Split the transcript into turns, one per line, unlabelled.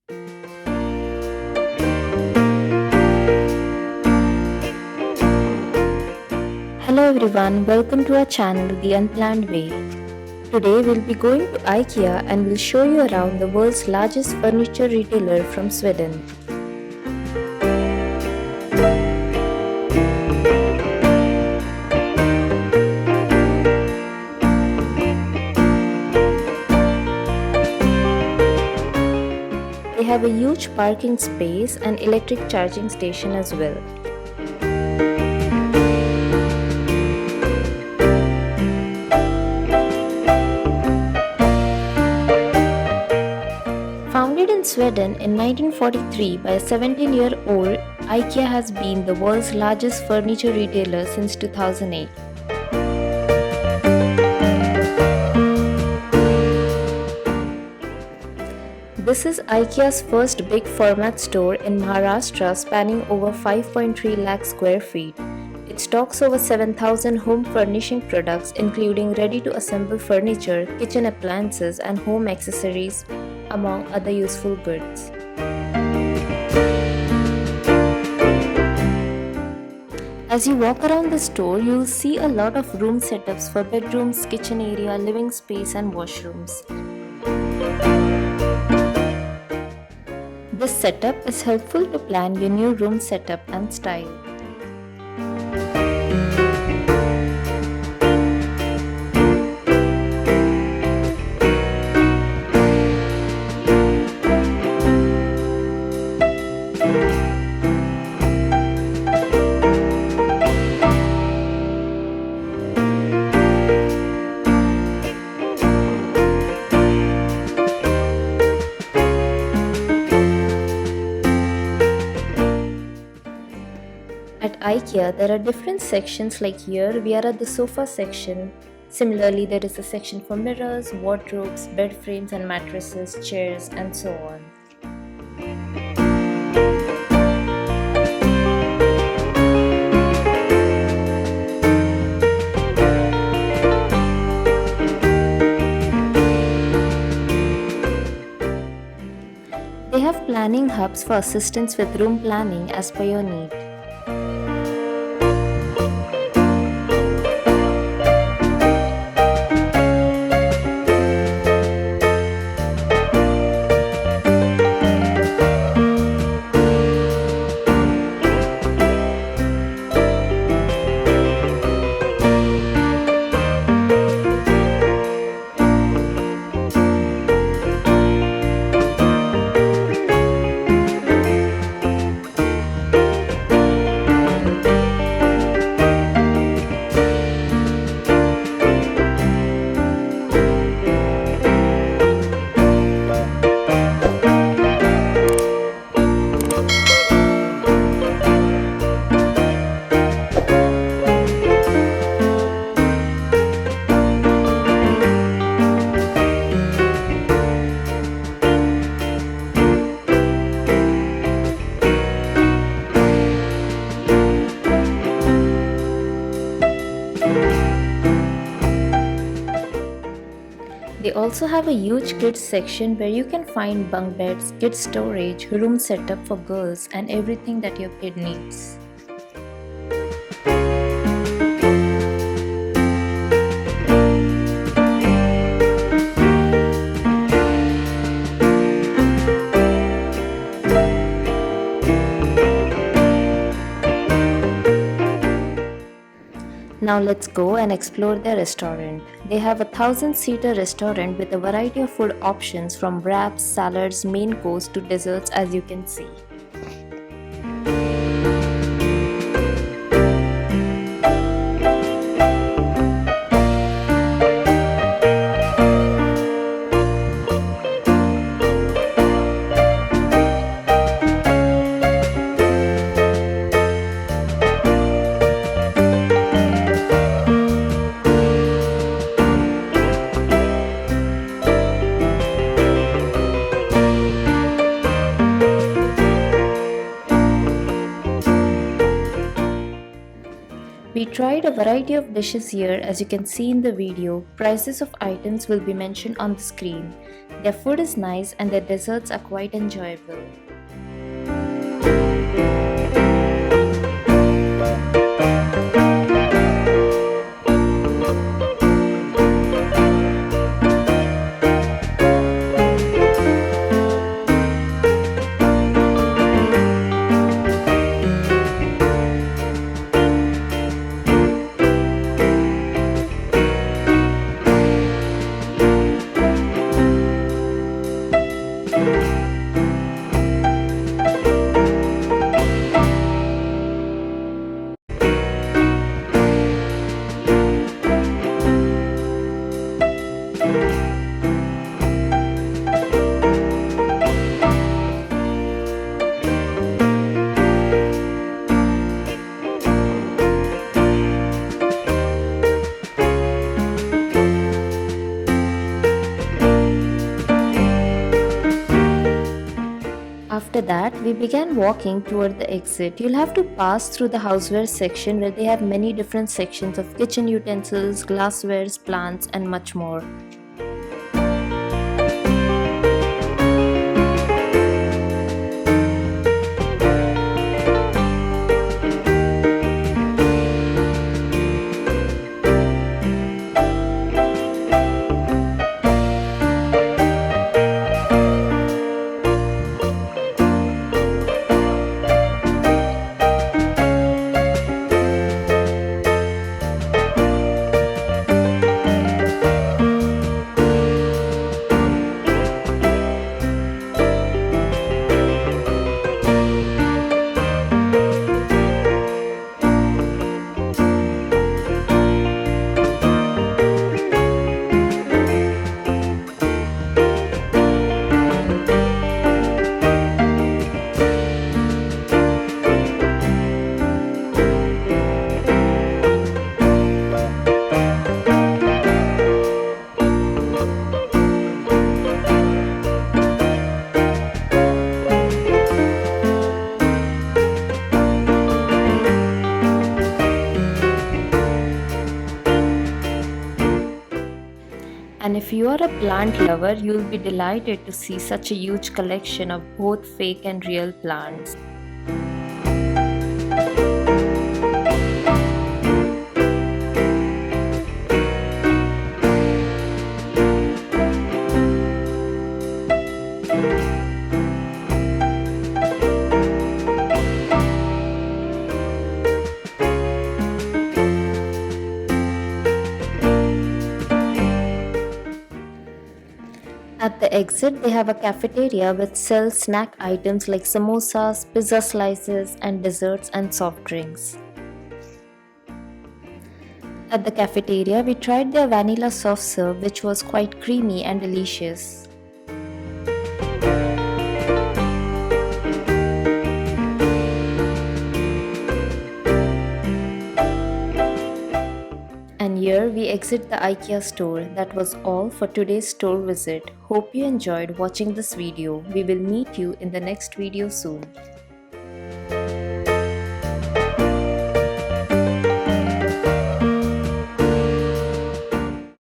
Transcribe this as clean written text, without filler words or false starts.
Hello everyone, welcome to our channel The Unplanned Way. Today we'll be going to IKEA and we'll show you around the world's largest furniture retailer from Sweden. They have a huge parking space and electric charging station as well. Founded in Sweden in 1943 by a 17-year-old, IKEA has been the world's largest furniture retailer since 2008. This is IKEA's first big format store in Maharashtra, spanning over 5.3 lakh square feet. It stocks over 7,000 home furnishing products including ready-to-assemble furniture, kitchen appliances and home accessories, among other useful goods. As you walk around the store, you will see a lot of room setups for bedrooms, kitchen area, living space and washrooms. This setup is helpful to plan your new room setup and style. At IKEA, there are different sections, like here we are at the sofa section. Similarly, there is a section for mirrors, wardrobes, bed frames and mattresses, chairs and so on. They have planning hubs for assistance with room planning as per your need. They also have a huge kids section where you can find bunk beds, kids storage, room setup for girls and everything that your kid needs. Now let's go and explore their restaurant. They have a 1,000-seater restaurant with a variety of food options from wraps, salads, main course to desserts, as you can see. We tried a variety of dishes here as you can see in the video. Prices of items will be mentioned on the screen. Their food is nice and their desserts are quite enjoyable. After that, we began walking toward the exit. You'll have to pass through the houseware section where they have many different sections of kitchen utensils, glasswares, plants and much more. And if you are a plant lover, you'll be delighted to see such a huge collection of both fake and real plants. At the exit, they have a cafeteria which sells snack items like samosas, pizza slices, and desserts and soft drinks. At the cafeteria, we tried their vanilla soft serve, which was quite creamy and delicious. And here we exit the IKEA store. That was all for today's store visit. Hope you enjoyed watching this video. We will meet you in the next video soon.